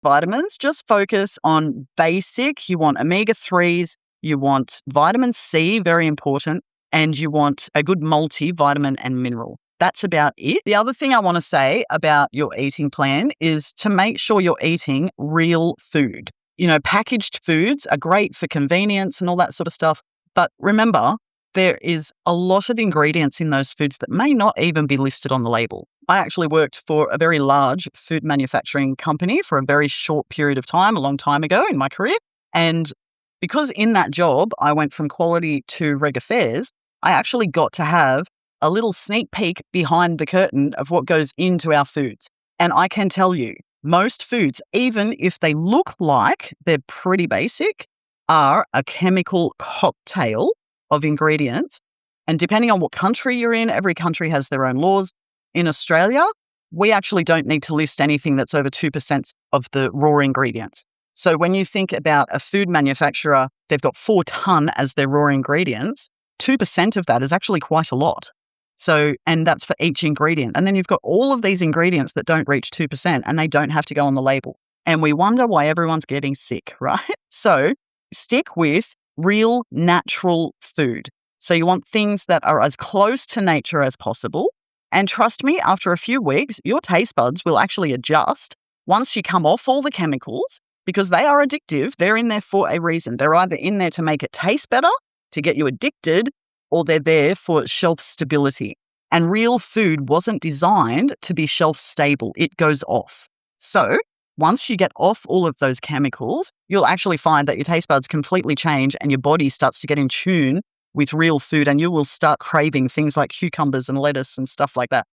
vitamins, just focus on basic. You want omega-3s, you want vitamin C, very important, and you want a good multivitamin and mineral. That's about it. The other thing I want to say about your eating plan is to make sure you're eating real food. Packaged foods are great for convenience and all that sort of stuff. But remember, there is a lot of ingredients in those foods that may not even be listed on the label. I actually worked for a very large food manufacturing company for a very short period of time, a long time ago in my career. And because in that job, I went from quality to reg affairs, I actually got to have a little sneak peek behind the curtain of what goes into our foods. And I can tell you, most foods, even if they look like they're pretty basic, are a chemical cocktail of ingredients. And depending on what country you're in, every country has their own laws. In Australia, we actually don't need to list anything that's over 2% of the raw ingredients. So when you think about a food manufacturer, they've got 4 ton as their raw ingredients, 2% of that is actually quite a lot. And that's for each ingredient. And then you've got all of these ingredients that don't reach 2% and they don't have to go on the label. And we wonder why everyone's getting sick, right? So stick with real natural food. So you want things that are as close to nature as possible. And trust me, after a few weeks, your taste buds will actually adjust once you come off all the chemicals, because they are addictive. They're in there for a reason. They're either in there to make it taste better, to get you addicted, or they're there for shelf stability. And real food wasn't designed to be shelf stable. It goes off. So once you get off all of those chemicals, you'll actually find that your taste buds completely change and your body starts to get in tune with real food, and you will start craving things like cucumbers and lettuce and stuff like that.